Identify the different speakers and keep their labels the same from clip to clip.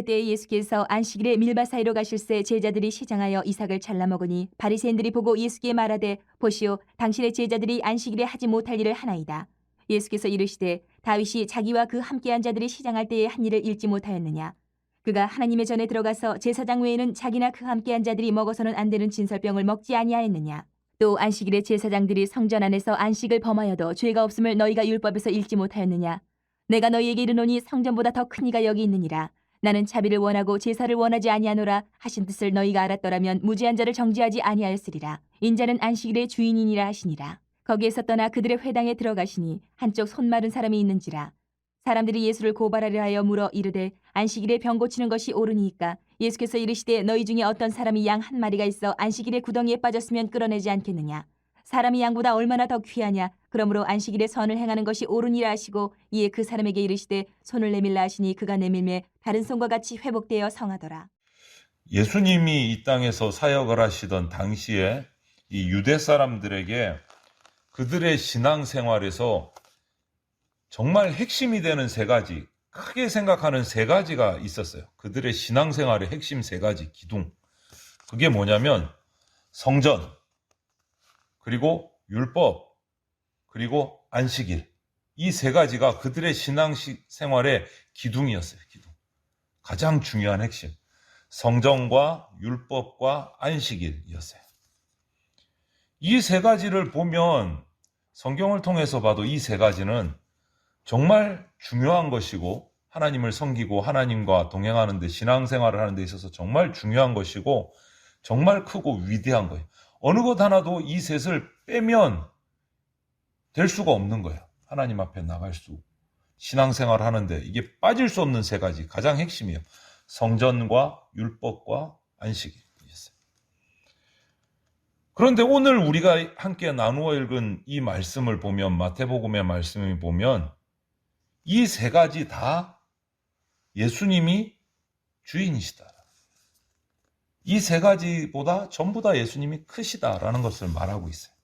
Speaker 1: 그때 예수께서 안식일에 밀밭 사이로 가실새 제자들이 시장하여 이삭을 잘라 먹으니 바리새인들이 보고 예수께 말하되 보시오 당신의 제자들이 안식일에 하지 못할 일을 하나이다. 예수께서 이르시되 다윗이 자기와 그 함께한 자들이 시장할 때에 한 일을 읽지 못하였느냐. 그가 하나님의 전에 들어가서 제사장 외에는 자기나 그 함께한 자들이 먹어서는 안 되는 진설병을 먹지 아니하였느냐. 또 안식일에 제사장들이 성전 안에서 안식을 범하여도 죄가 없음을 너희가 율법에서 읽지 못하였느냐. 내가 너희에게 이르노니 성전보다 더 큰 이가 여기 있느니라. 나는 자비를 원하고 제사를 원하지 아니하노라 하신 뜻을 너희가 알았더라면 무죄한 자를 정죄하지 아니하였으리라. 인자는 안식일의 주인이니라 하시니라. 거기에서 떠나 그들의 회당에 들어가시니 한쪽 손 마른 사람이 있는지라. 사람들이 예수를 고발하려 하여 물어 이르되 안식일에 병 고치는 것이 옳으니이까. 예수께서 이르시되 너희 중에 어떤 사람이 양 한 마리가 있어 안식일에 구덩이에 빠졌으면 끌어내지 않겠느냐. 사람이 양보다 얼마나 더 귀하냐. 그러므로 안식일에 선을 행하는 것이 옳으니라 하시고 이에 그 사람에게 이르시되 손을 내밀라 하시니 그가 내밀매 다른 손과 같이 회복되어 성하더라.
Speaker 2: 예수님이 이 땅에서 사역을 하시던 당시에 이 유대 사람들에게 그들의 신앙생활에서 정말 핵심이 되는 세 가지, 크게 생각하는 세 가지가 있었어요. 그들의 신앙생활의 핵심 세 가지 기둥. 그게 뭐냐면 성전, 그리고 율법, 그리고 안식일. 이 세 가지가 그들의 신앙생활의 기둥이었어요. 기둥. 가장 중요한 핵심. 성전과 율법과 안식일이었어요. 이 세 가지를 보면 성경을 통해서 봐도 이 세 가지는 정말 중요한 것이고 하나님을 섬기고 하나님과 동행하는 데 신앙생활을 하는 데 있어서 정말 중요한 것이고 정말 크고 위대한 거예요. 어느 것 하나도 이 셋을 빼면 될 수가 없는 거예요. 하나님 앞에 나갈 수, 신앙생활을 하는데 이게 빠질 수 없는 세 가지, 가장 핵심이에요. 성전과 율법과 안식일이었어요. 그런데 오늘 우리가 함께 나누어 읽은 이 말씀을 보면, 마태복음의 말씀을 보면 이 세 가지 다 예수님이 주인이시다. 이 세 가지보다 전부 다 예수님이 크시다라는 것을 말하고 있어요.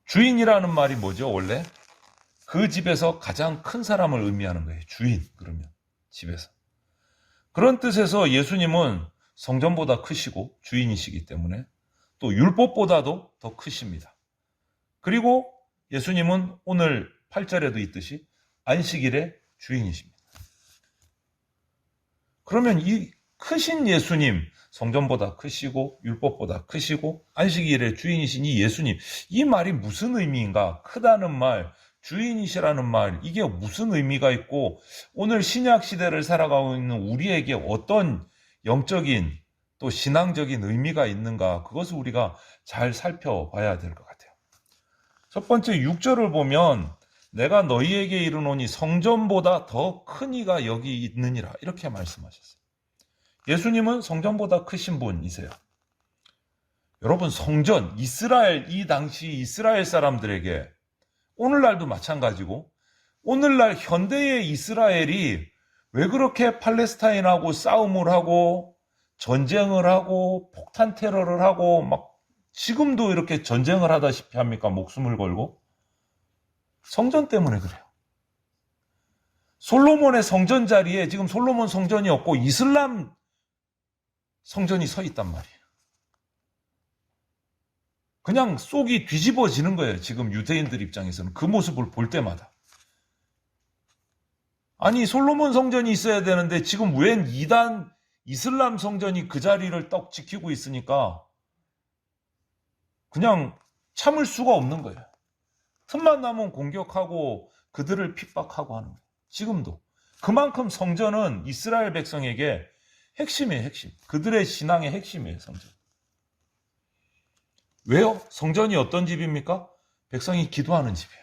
Speaker 2: 주인이라는 말이 뭐죠, 원래? 그 집에서 가장 큰 사람을 의미하는 거예요. 주인, 그러면. 집에서. 그런 뜻에서 예수님은 성전보다 크시고 주인이시기 때문에 또 율법보다도 더 크십니다. 그리고 예수님은 오늘 8절에도 있듯이 안식일의 주인이십니다. 그러면 이 크신 예수님, 성전보다 크시고 율법보다 크시고 안식일의 주인이신 이 예수님, 이 말이 무슨 의미인가? 크다는 말, 주인이시라는 말, 이게 무슨 의미가 있고 오늘 신약 시대를 살아가고 있는 우리에게 어떤 영적인 또 신앙적인 의미가 있는가? 그것을 우리가 잘 살펴봐야 될 것 같아요. 첫 번째 6절을 보면 내가 너희에게 이르노니 성전보다 더 큰 이가 여기 있느니라, 이렇게 말씀하셨어요. 예수님은 성전보다 크신 분이세요. 여러분, 성전, 이 당시 이스라엘 사람들에게 오늘날도 마찬가지고 오늘날 현대의 이스라엘이 왜 그렇게 팔레스타인하고 싸움을 하고 전쟁을 하고 폭탄 테러를 하고 막 지금도 이렇게 전쟁을 하다시피 합니까? 목숨을 걸고? 성전 때문에 그래요. 솔로몬의 성전 자리에 지금 솔로몬 성전이 없고 이슬람 성전이 서 있단 말이에요. 그냥 속이 뒤집어지는 거예요. 지금 유대인들 입장에서는 그 모습을 볼 때마다. 아니, 솔로몬 성전이 있어야 되는데 지금 웬 이단 이슬람 성전이 그 자리를 떡 지키고 있으니까 그냥 참을 수가 없는 거예요. 틈만 나면 공격하고 그들을 핍박하고 하는 거예요. 지금도. 그만큼 성전은 이스라엘 백성에게 핵심이에요, 핵심. 그들의 신앙의 핵심이에요, 성전. 왜요? 성전이 어떤 집입니까? 백성이 기도하는 집이에요.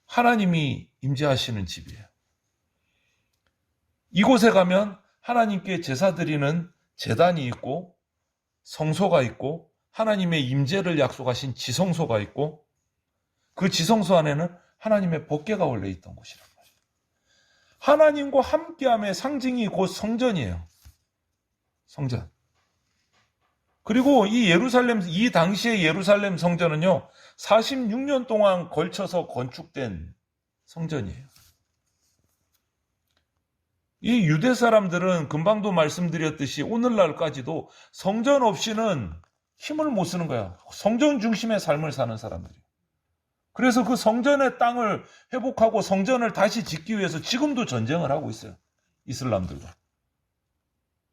Speaker 2: 하나님이 임재하시는 집이에요. 이곳에 가면 하나님께 제사 드리는 제단이 있고 성소가 있고 하나님의 임재를 약속하신 지성소가 있고 그 지성소 안에는 하나님의 법궤가 원래 있던 곳이란 말이에요. 하나님과 함께함의 상징이 곧 성전이에요. 성전. 그리고 이 당시의 예루살렘 성전은요, 46년 동안 걸쳐서 건축된 성전이에요. 이 유대 사람들은 금방도 말씀드렸듯이 오늘날까지도 성전 없이는 힘을 못 쓰는 거야. 성전 중심의 삶을 사는 사람들이에요. 그래서 그 성전의 땅을 회복하고 성전을 다시 짓기 위해서 지금도 전쟁을 하고 있어요. 이슬람들과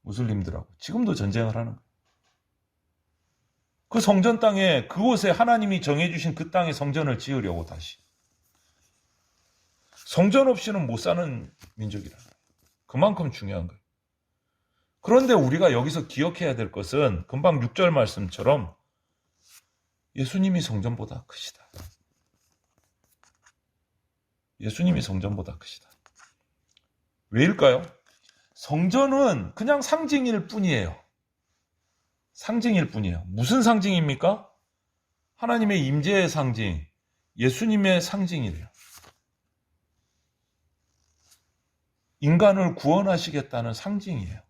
Speaker 2: 무슬림들하고 지금도 전쟁을 하는 거예요. 그 성전 땅에 그곳에 하나님이 정해주신 그 땅에 성전을 지으려고 다시. 성전 없이는 못 사는 민족이라는 거예요. 그만큼 중요한 거예요. 그런데 우리가 여기서 기억해야 될 것은 금방 6절 말씀처럼 예수님이 성전보다 크시다. 예수님이 성전보다 크시다. 왜일까요? 성전은 그냥 상징일 뿐이에요. 상징일 뿐이에요. 무슨 상징입니까? 하나님의 임재의 상징, 예수님의 상징이래요. 인간을 구원하시겠다는 상징이에요.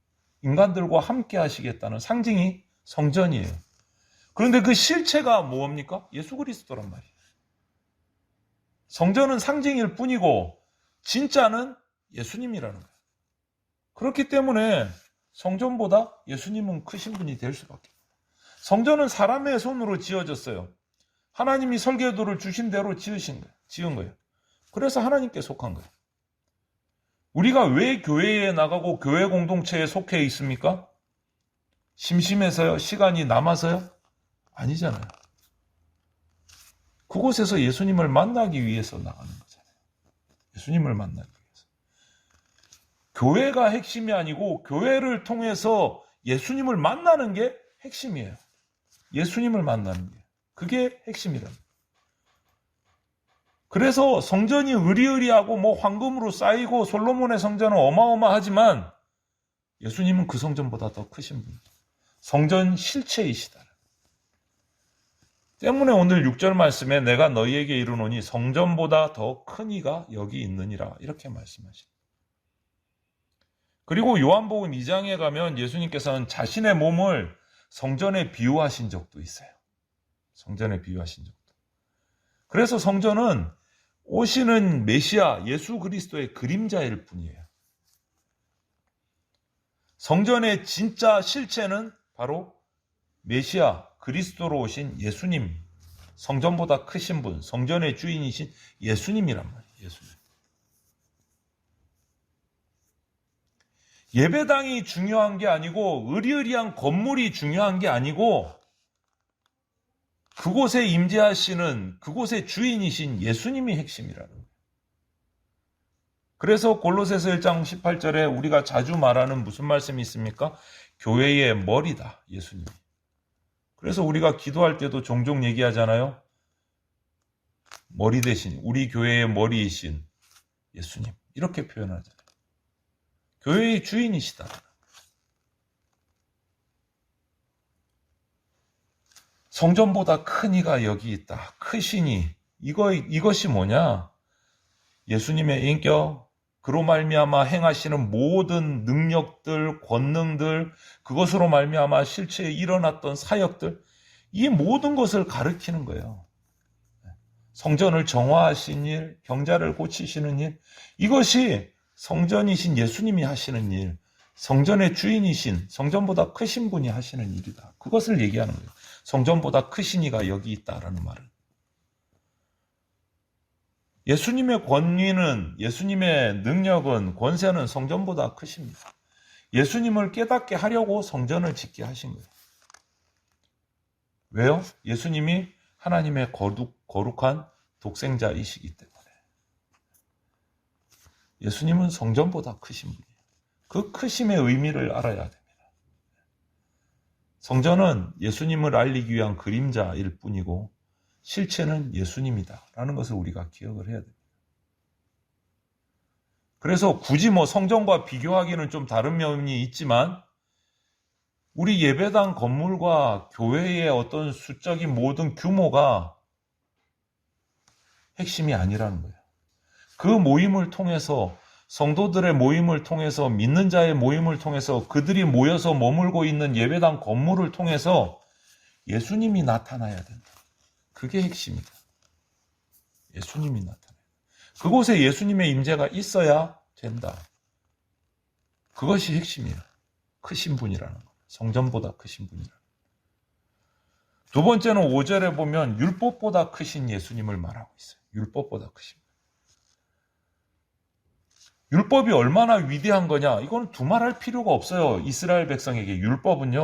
Speaker 2: 인간들과 함께 하시겠다는 상징이 성전이에요. 그런데 그 실체가 뭡니까? 예수 그리스도란 말이에요. 성전은 상징일 뿐이고 진짜는 예수님이라는 거예요. 그렇기 때문에 성전보다 예수님은 크신 분이 될 수밖에 없어요. 성전은 사람의 손으로 지어졌어요. 하나님이 설계도를 주신 대로 지은 거예요. 그래서 하나님께 속한 거예요. 우리가 왜 교회에 나가고 교회 공동체에 속해 있습니까? 심심해서요? 시간이 남아서요? 아니잖아요. 그곳에서 예수님을 만나기 위해서 나가는 거잖아요. 예수님을 만나기 위해서. 교회가 핵심이 아니고 교회를 통해서 예수님을 만나는 게 핵심이에요. 예수님을 만나는 게. 그게 핵심이랍니다. 그래서 성전이 으리으리하고 뭐 황금으로 쌓이고 솔로몬의 성전은 어마어마하지만 예수님은 그 성전보다 더 크신 분. 성전 실체이시다. 때문에 오늘 6절 말씀에 내가 너희에게 이르노니 성전보다 더 큰 이가 여기 있느니라 이렇게 말씀하십니다. 그리고 요한복음 2장에 가면 예수님께서는 자신의 몸을 성전에 비유하신 적도 있어요. 성전에 비유하신 적도. 그래서 성전은 오시는 메시아 예수 그리스도의 그림자일 뿐이에요. 성전의 진짜 실체는 바로 메시아 그리스도로 오신 예수님, 성전보다 크신 분, 성전의 주인이신 예수님이란 말이에요. 예수님. 예배당이 중요한 게 아니고 으리으리한 건물이 중요한 게 아니고 그곳에 임재하시는 그곳의 주인이신 예수님이 핵심이라는 거예요. 그래서 골로새서 1장 18절에 우리가 자주 말하는 무슨 말씀이 있습니까? 교회의 머리다, 예수님이. 그래서 우리가 기도할 때도 종종 얘기하잖아요. 머리 대신 우리 교회의 머리이신 예수님 이렇게 표현하잖아요. 교회의 주인이시다. 성전보다 큰 이가 여기 있다. 크시니 이것이 뭐냐? 예수님의 인격, 그로 말미암아 행하시는 모든 능력들, 권능들, 그것으로 말미암아 실체에 일어났던 사역들, 이 모든 것을 가리키는 거예요. 성전을 정화하신 일, 경자를 고치시는 일, 이것이 성전이신 예수님이 하시는 일, 성전의 주인이신, 성전보다 크신 분이 하시는 일이다. 그것을 얘기하는 거예요. 성전보다 크신 이가 여기 있다라는 말은. 예수님의 권위는, 예수님의 능력은, 권세는 성전보다 크십니다. 예수님을 깨닫게 하려고 성전을 짓게 하신 거예요. 왜요? 예수님이 하나님의 거룩한 독생자이시기 때문에. 예수님은 성전보다 크신 분이에요. 그 크심의 의미를 알아야 됩니다. 성전은 예수님을 알리기 위한 그림자일 뿐이고 실체는 예수님이다라는 것을 우리가 기억을 해야 됩니다. 그래서 굳이 성전과 비교하기는 좀 다른 면이 있지만 우리 예배당 건물과 교회의 어떤 수적인 모든 규모가 핵심이 아니라는 거예요. 그 모임을 통해서 성도들의 모임을 통해서 믿는 자의 모임을 통해서 그들이 모여서 머물고 있는 예배당 건물을 통해서 예수님이 나타나야 된다. 그게 핵심이다. 예수님이 나타나요. 그곳에 예수님의 임재가 있어야 된다. 그것이 핵심이에요. 크신 분이라는 거. 성전보다 크신 분이라는 거. 두 번째는 5절에 보면 율법보다 크신 예수님을 말하고 있어요. 율법보다 크신 분. 율법이 얼마나 위대한 거냐? 이거는 두말할 필요가 없어요. 이스라엘 백성에게 율법은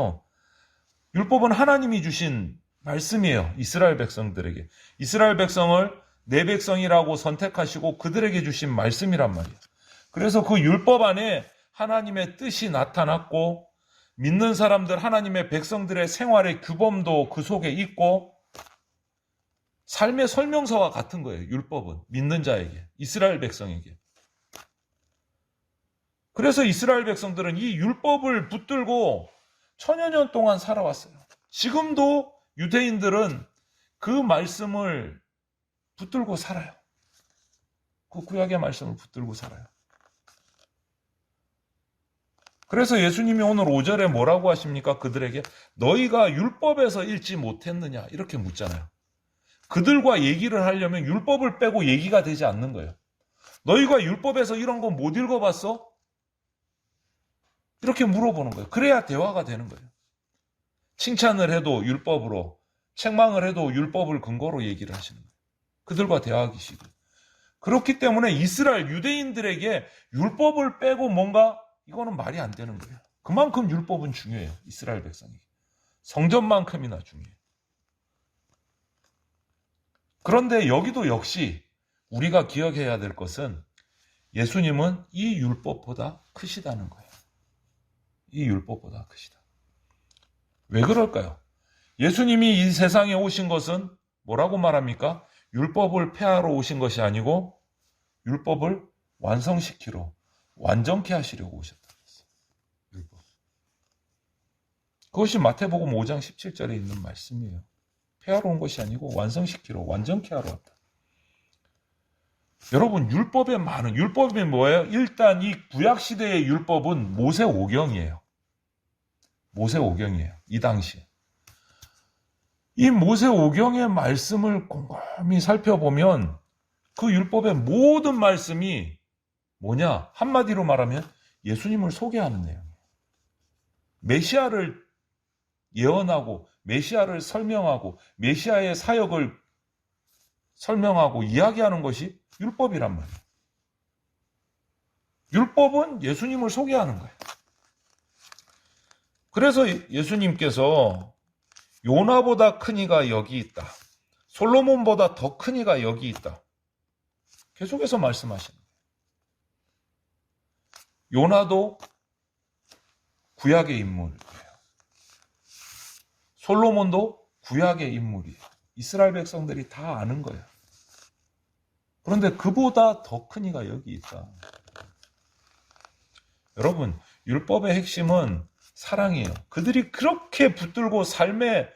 Speaker 2: 하나님이 주신 말씀이에요. 이스라엘 백성들에게. 이스라엘 백성을 내 백성이라고 선택하시고 그들에게 주신 말씀이란 말이에요. 그래서 그 율법 안에 하나님의 뜻이 나타났고 믿는 사람들, 하나님의 백성들의 생활의 규범도 그 속에 있고 삶의 설명서와 같은 거예요. 율법은 믿는 자에게, 이스라엘 백성에게. 그래서 이스라엘 백성들은 이 율법을 붙들고 천여 년 동안 살아왔어요. 지금도 유대인들은 그 말씀을 붙들고 살아요. 그 구약의 말씀을 붙들고 살아요. 그래서 예수님이 오늘 5절에 뭐라고 하십니까? 그들에게 너희가 율법에서 읽지 못했느냐? 이렇게 묻잖아요. 그들과 얘기를 하려면 율법을 빼고 얘기가 되지 않는 거예요. 너희가 율법에서 이런 거 못 읽어봤어? 이렇게 물어보는 거예요. 그래야 대화가 되는 거예요. 칭찬을 해도 율법으로, 책망을 해도 율법을 근거로 얘기를 하시는 거예요. 그들과 대화하기 싫어요. 그렇기 때문에 이스라엘 유대인들에게 율법을 빼고 뭔가 이거는 말이 안 되는 거예요. 그만큼 율법은 중요해요. 이스라엘 백성에게. 성전만큼이나 중요해요. 그런데 여기도 역시 우리가 기억해야 될 것은 예수님은 이 율법보다 크시다는 거예요. 이 율법보다 크시다. 왜 그럴까요? 예수님이 이 세상에 오신 것은 뭐라고 말합니까? 율법을 폐하러 오신 것이 아니고 율법을 완성시키러, 완전케 하시려고 오셨다고 했어요. 율법. 그것이 마태복음 5장 17절에 있는 말씀이에요. 폐하러 온 것이 아니고 완성시키러, 완전케 하러 왔다. 여러분, 율법이 뭐예요? 일단 이 구약시대의 율법은 모세오경이에요. 모세오경이에요. 이 당시에. 이 모세오경의 말씀을 곰곰이 살펴보면 그 율법의 모든 말씀이 뭐냐? 한마디로 말하면 예수님을 소개하는 내용이에요. 메시아를 예언하고 메시아를 설명하고 메시아의 사역을 설명하고 이야기하는 것이 율법이란 말이에요. 율법은 예수님을 소개하는 거예요. 그래서 예수님께서 요나보다 큰 이가 여기 있다. 솔로몬보다 더 큰 이가 여기 있다. 계속해서 말씀하시는 거예요. 요나도 구약의 인물이에요. 솔로몬도 구약의 인물이에요. 이스라엘 백성들이 다 아는 거예요. 그런데 그보다 더 큰 이가 여기 있다. 여러분, 율법의 핵심은 사랑이에요. 그들이 그렇게 붙들고 삶의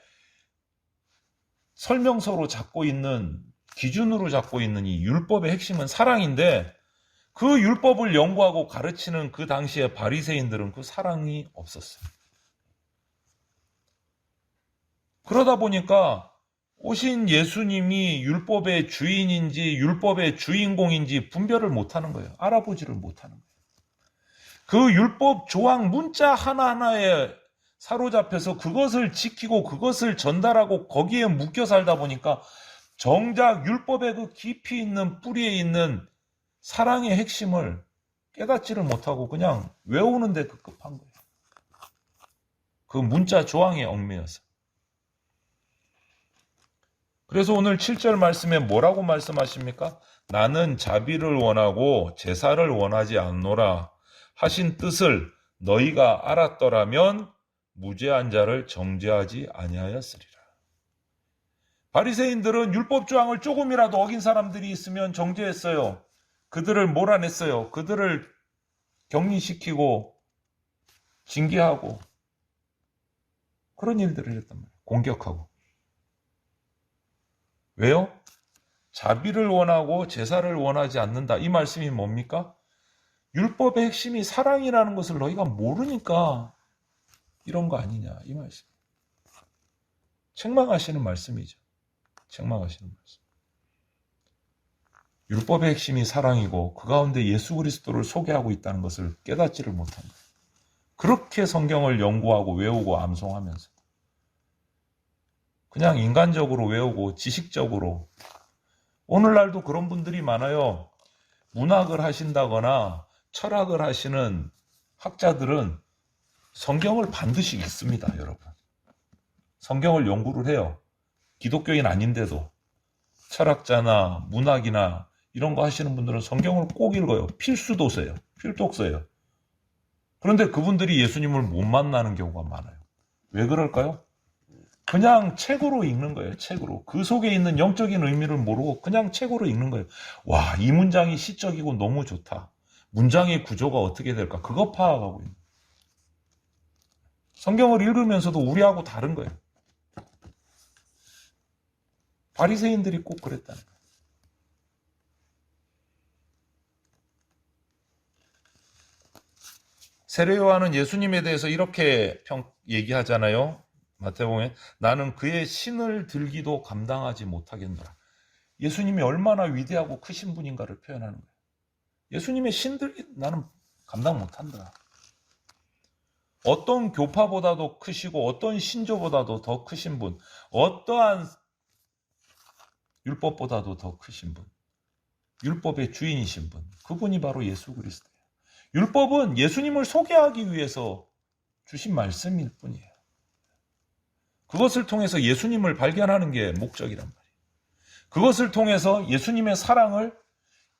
Speaker 2: 설명서로 잡고 있는, 기준으로 잡고 있는 이 율법의 핵심은 사랑인데 그 율법을 연구하고 가르치는 그 당시의 바리새인들은 그 사랑이 없었어요. 그러다 보니까 오신 예수님이 율법의 주인인지 율법의 주인공인지 분별을 못하는 거예요. 알아보지를 못하는 거예요. 그 율법 조항 문자 하나하나에 사로잡혀서 그것을 지키고 그것을 전달하고 거기에 묶여 살다 보니까 정작 율법의 그 깊이 있는 뿌리에 있는 사랑의 핵심을 깨닫지를 못하고 그냥 외우는 데 급급한 거예요. 그 문자 조항에 얽매여서. 그래서 오늘 7절 말씀에 뭐라고 말씀하십니까? 나는 자비를 원하고 제사를 원하지 않노라 하신 뜻을 너희가 알았더라면 무죄한 자를 정죄하지 아니하였으리라. 바리새인들은 율법 조항을 조금이라도 어긴 사람들이 있으면 정죄했어요. 그들을 몰아냈어요. 그들을 격리시키고 징계하고 그런 일들을 했단 말이에요. 공격하고. 왜요? 자비를 원하고 제사를 원하지 않는다. 이 말씀이 뭡니까? 율법의 핵심이 사랑이라는 것을 너희가 모르니까 이런 거 아니냐. 이 말씀. 책망하시는 말씀이죠. 책망하시는 말씀. 율법의 핵심이 사랑이고 그 가운데 예수 그리스도를 소개하고 있다는 것을 깨닫지를 못한 거예요. 그렇게 성경을 연구하고 외우고 암송하면서 그냥 인간적으로 외우고 지식적으로. 오늘날도 그런 분들이 많아요. 문학을 하신다거나 철학을 하시는 학자들은 성경을 반드시 읽습니다, 여러분. 성경을 연구를 해요. 기독교인 아닌데도 철학자나 문학이나 이런 거 하시는 분들은 성경을 꼭 읽어요. 필수도서예요. 필독서예요. 그런데 그분들이 예수님을 못 만나는 경우가 많아요. 왜 그럴까요? 그냥 책으로 읽는 거예요. 책으로. 그 속에 있는 영적인 의미를 모르고 그냥 책으로 읽는 거예요. 와, 이 문장이 시적이고 너무 좋다. 문장의 구조가 어떻게 될까? 그거 파악하고 있는 거예요. 성경을 읽으면서도 우리하고 다른 거예요. 바리새인들이 꼭 그랬다는 거예요. 세례 요한은 예수님에 대해서 이렇게 얘기하잖아요. 마태복음에 나는 그의 신을 들기도 감당하지 못하겠노라. 예수님이 얼마나 위대하고 크신 분인가를 표현하는 거예요. 예수님의 신 들기 나는 감당 못한다. 어떤 교파보다도 크시고 어떤 신조보다도 더 크신 분, 어떠한 율법보다도 더 크신 분, 율법의 주인이신 분, 그분이 바로 예수 그리스도예요. 율법은 예수님을 소개하기 위해서 주신 말씀일 뿐이에요. 그것을 통해서 예수님을 발견하는 게 목적이란 말이에요. 그것을 통해서 예수님의 사랑을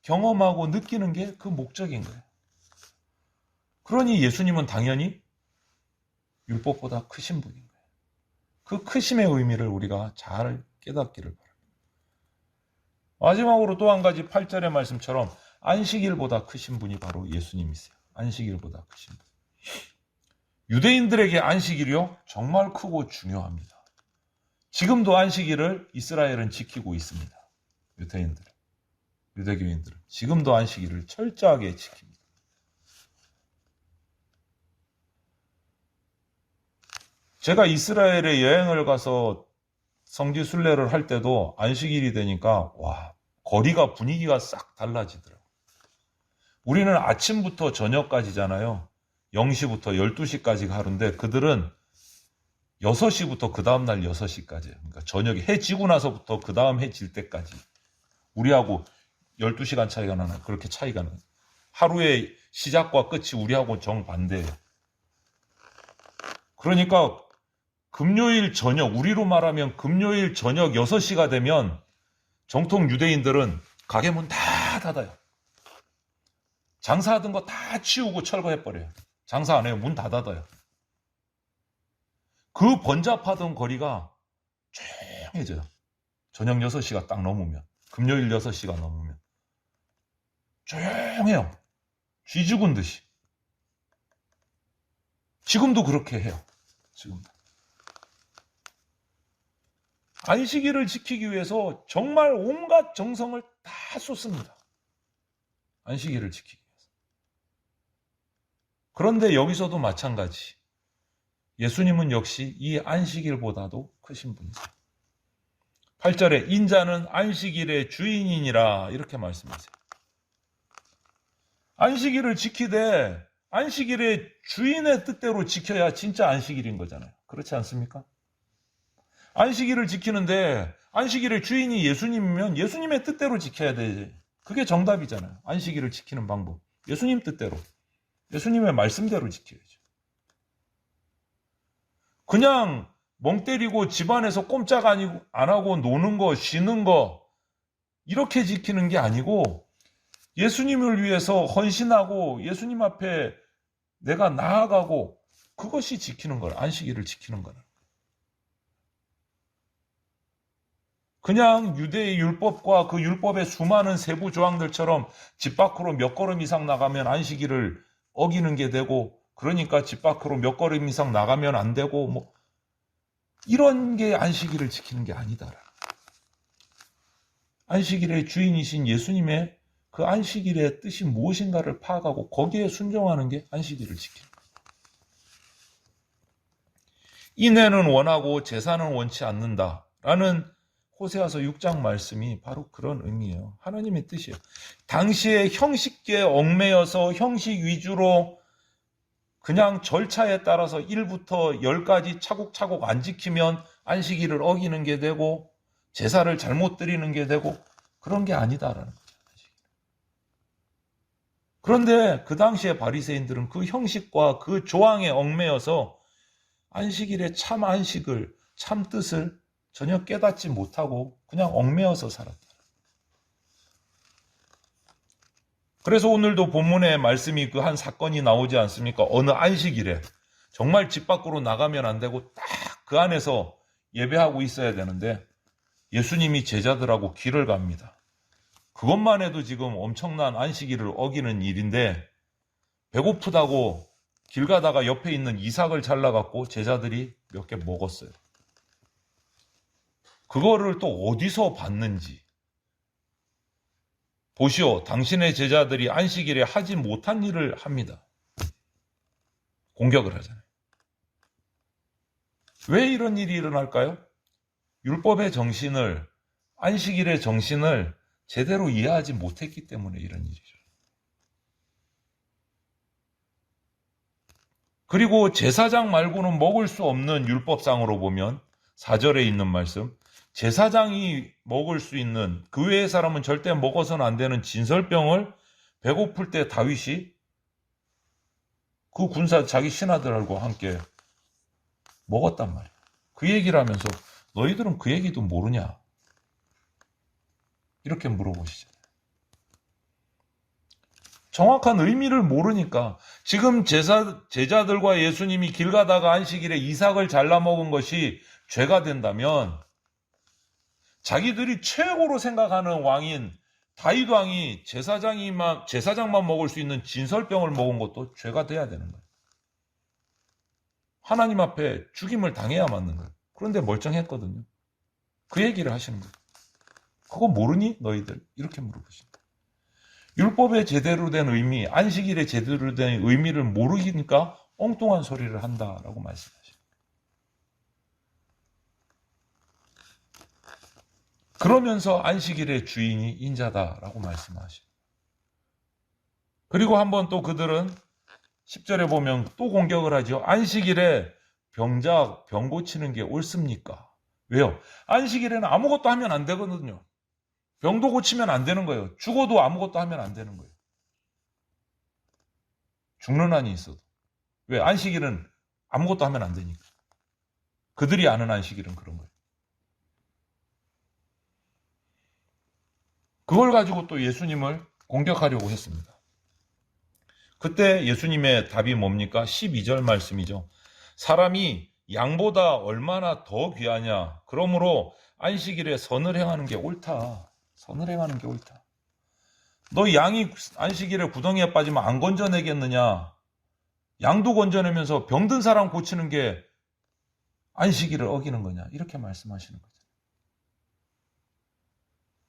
Speaker 2: 경험하고 느끼는 게 그 목적인 거예요. 그러니 예수님은 당연히 율법보다 크신 분인 거예요. 그 크심의 의미를 우리가 잘 깨닫기를 바랍니다. 마지막으로 또 한 가지 8절의 말씀처럼 안식일보다 크신 분이 바로 예수님이세요. 안식일보다 크신 분. 유대인들에게 안식일이요? 정말 크고 중요합니다. 지금도 안식일을 이스라엘은 지키고 있습니다. 유대교인들은 지금도 안식일을 철저하게 지킵니다. 제가 이스라엘에 여행을 가서 성지 순례를 할 때도 안식일이 되니까 와, 거리가 분위기가 싹 달라지더라고요. 우리는 아침부터 저녁까지잖아요. 0시부터 12시까지가 하루인데 그들은 6시부터 그 다음날 6시까지. 그러니까 저녁에 해 지고 나서부터 그 다음 해 질 때까지. 우리하고 12시간 차이가 나나요? 그렇게 차이가 나요. 하루의 시작과 끝이 우리하고 정반대예요. 그러니까 금요일 저녁, 우리로 말하면 금요일 저녁 6시가 되면 정통 유대인들은 가게 문 다 닫아요. 장사하던 거 다 치우고 철거해버려요. 장사 안 해요. 문 다 닫아요. 그 번잡하던 거리가 조용해져요. 저녁 6시가 딱 넘으면. 금요일 6시가 넘으면. 조용해요. 쥐 죽은 듯이. 지금도 그렇게 해요. 지금도. 안식일을 지키기 위해서 정말 온갖 정성을 다 쏟습니다. 안식일을 지키기 위해서. 그런데 여기서도 마찬가지. 예수님은 역시 이 안식일보다도 크신 분이세요. 8절에 인자는 안식일의 주인이니라 이렇게 말씀하세요. 안식일을 지키되 안식일의 주인의 뜻대로 지켜야 진짜 안식일인 거잖아요. 그렇지 않습니까? 안식일을 지키는데 안식일의 주인이 예수님이면 예수님의 뜻대로 지켜야 되지. 그게 정답이잖아요. 안식일을 지키는 방법. 예수님 뜻대로. 예수님의 말씀대로 지켜야죠. 그냥 멍 때리고 집안에서 꼼짝 안 하고 노는 거, 쉬는 거 이렇게 지키는 게 아니고 예수님을 위해서 헌신하고 예수님 앞에 내가 나아가고 그것이 지키는 거라. 안식일을 지키는 거라. 그냥 유대의 율법과 그 율법의 수많은 세부 조항들처럼 집 밖으로 몇 걸음 이상 나가면 안식일을 어기는 게 되고 그러니까 집 밖으로 몇 걸음 이상 나가면 안 되고 뭐 이런 게 안식일을 지키는 게 아니다. 안식일의 주인이신 예수님의 그 안식일의 뜻이 무엇인가를 파악하고 거기에 순종하는 게 안식일을 지키는 거예요. 인애는 원하고 제사는 원치 않는다라는 호세아서 6장 말씀이 바로 그런 의미예요. 하나님의 뜻이에요. 당시에 형식계에 얽매여서 형식 위주로 그냥 절차에 따라서 1부터 10까지 차곡차곡 안 지키면 안식일을 어기는 게 되고 제사를 잘못 드리는 게 되고 그런 게 아니다라는 거죠. 그런데 그 당시에 바리새인들은 그 형식과 그 조항에 얽매여서 안식일의 참 안식을, 참 뜻을 전혀 깨닫지 못하고 그냥 얽매여서 살았다. 그래서 오늘도 본문에 말씀이 그 한 사건이 나오지 않습니까? 어느 안식일에 정말 집 밖으로 나가면 안 되고 딱 그 안에서 예배하고 있어야 되는데 예수님이 제자들하고 길을 갑니다. 그것만 해도 지금 엄청난 안식일을 어기는 일인데 배고프다고 길 가다가 옆에 있는 이삭을 잘라갖고 제자들이 몇 개 먹었어요. 그거를 또 어디서 봤는지. 보시오, 당신의 제자들이 안식일에 하지 못한 일을 합니다. 공격을 하잖아요. 왜 이런 일이 일어날까요? 율법의 정신을, 안식일의 정신을 제대로 이해하지 못했기 때문에 이런 일이죠. 그리고 제사장 말고는 먹을 수 없는 율법상으로 보면 4절에 있는 말씀, 제사장이 먹을 수 있는 그 외의 사람은 절대 먹어서는 안 되는 진설병을 배고플 때 다윗이 그 군사 자기 신하들하고 함께 먹었단 말이에요. 그 얘기를 하면서 너희들은 그 얘기도 모르냐? 이렇게 물어보시잖아요. 정확한 의미를 모르니까 지금 제자들과 예수님이 길 가다가 안식일에 이삭을 잘라 먹은 것이 죄가 된다면 자기들이 최고로 생각하는 왕인 다윗 왕이 제사장만 먹을 수 있는 진설병을 먹은 것도 죄가 돼야 되는 거예요. 하나님 앞에 죽임을 당해야 맞는 거예요. 그런데 멀쩡했거든요. 그 얘기를 하시는 거예요. 그거 모르니 너희들? 이렇게 물어보십니다. 율법의 제대로 된 의미, 안식일의 제대로 된 의미를 모르니까 엉뚱한 소리를 한다라고 말씀하십니다. 그러면서 안식일의 주인이 인자다라고 말씀하십니다. 그리고 한번 또 그들은 10절에 보면 또 공격을 하죠. 안식일에 병 고치는 게 옳습니까? 왜요? 안식일에는 아무것도 하면 안 되거든요. 병도 고치면 안 되는 거예요. 죽어도 아무것도 하면 안 되는 거예요. 죽는 한이 있어도. 왜? 안식일은 아무것도 하면 안 되니까. 그들이 아는 안식일은 그런 거예요. 그걸 가지고 또 예수님을 공격하려고 했습니다. 그때 예수님의 답이 뭡니까? 12절 말씀이죠. 사람이 양보다 얼마나 더 귀하냐. 그러므로 안식일에 선을 행하는 게 옳다. 선을 행하는 게 옳다. 너 양이 안식일에 구덩이에 빠지면 안 건져내겠느냐. 양도 건져내면서 병든 사람 고치는 게 안식일을 어기는 거냐. 이렇게 말씀하시는 거죠.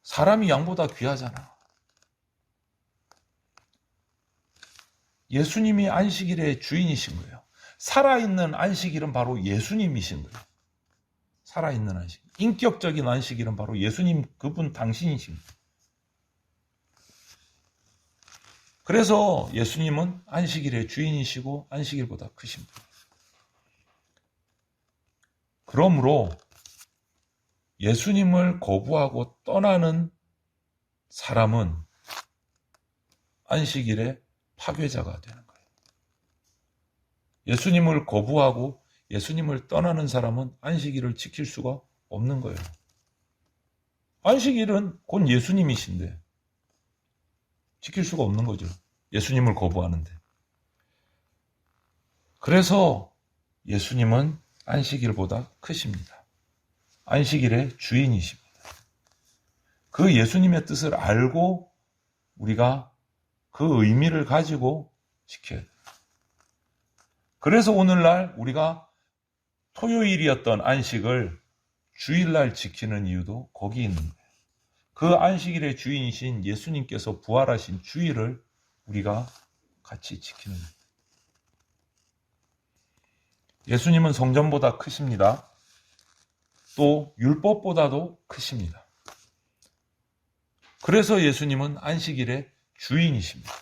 Speaker 2: 사람이 양보다 귀하잖아. 예수님이 안식일의 주인이신 거예요. 살아있는 안식일은 바로 예수님이신 거예요. 살아있는 안식. 인격적인 안식일은 바로 예수님 그분 당신이신 거예요. 그래서 예수님은 안식일의 주인이시고 안식일보다 크신 분이에요. 그러므로 예수님을 거부하고 떠나는 사람은 안식일의 파괴자가 되는 거예요. 예수님을 거부하고 예수님을 떠나는 사람은 안식일을 지킬 수가 없는 거예요. 안식일은 곧 예수님이신데 지킬 수가 없는 거죠. 예수님을 거부하는데. 그래서 예수님은 안식일보다 크십니다. 안식일의 주인이십니다. 그 예수님의 뜻을 알고 우리가 그 의미를 가지고 지켜야 돼요. 그래서 오늘날 우리가 토요일이었던 안식을 주일날 지키는 이유도 거기 있는 거예요. 그 안식일의 주인이신 예수님께서 부활하신 주일을 우리가 같이 지키는 거예요. 예수님은 성전보다 크십니다. 또 율법보다도 크십니다. 그래서 예수님은 안식일의 주인이십니다.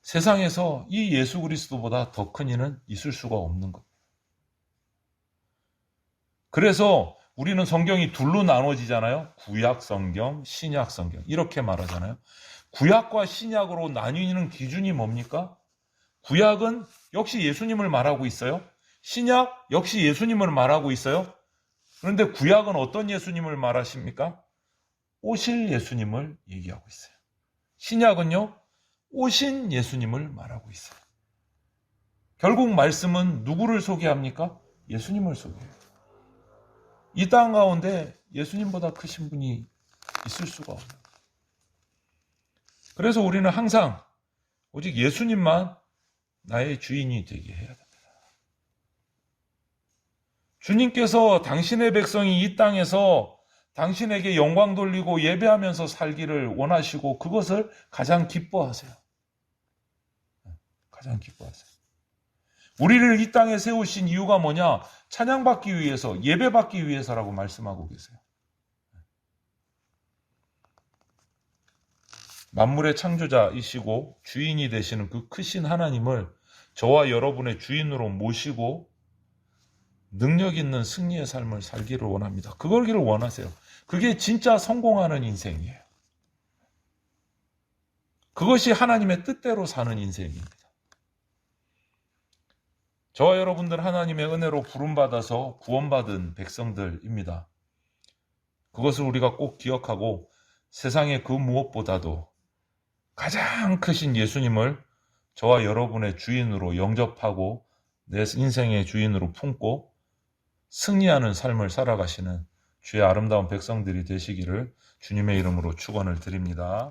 Speaker 2: 세상에서 이 예수 그리스도보다 더 큰 이는 있을 수가 없는 것. 그래서 우리는 성경이 둘로 나눠지잖아요. 구약 성경, 신약 성경 이렇게 말하잖아요. 구약과 신약으로 나뉘는 기준이 뭡니까? 구약은 역시 예수님을 말하고 있어요. 신약 역시 예수님을 말하고 있어요. 그런데 구약은 어떤 예수님을 말하십니까? 오실 예수님을 얘기하고 있어요. 신약은요, 오신 예수님을 말하고 있어요. 결국 말씀은 누구를 소개합니까? 예수님을 소개해요. 이 땅 가운데 예수님보다 크신 분이 있을 수가 없어요. 그래서 우리는 항상 오직 예수님만 나의 주인이 되게 해야 됩니다. 주님께서 당신의 백성이 이 땅에서 당신에게 영광 돌리고 예배하면서 살기를 원하시고 그것을 가장 기뻐하세요. 가장 기뻐하세요. 우리를 이 땅에 세우신 이유가 뭐냐? 찬양받기 위해서, 예배받기 위해서라고 말씀하고 계세요. 만물의 창조자이시고 주인이 되시는 그 크신 하나님을 저와 여러분의 주인으로 모시고 능력 있는 승리의 삶을 살기를 원합니다. 그걸기를 원하세요. 그게 진짜 성공하는 인생이에요. 그것이 하나님의 뜻대로 사는 인생입니다. 저와 여러분들 하나님의 은혜로 부름받아서 구원받은 백성들입니다. 그것을 우리가 꼭 기억하고 세상의 그 무엇보다도 가장 크신 예수님을 저와 여러분의 주인으로 영접하고 내 인생의 주인으로 품고 승리하는 삶을 살아가시는 주의 아름다운 백성들이 되시기를 주님의 이름으로 축원을 드립니다.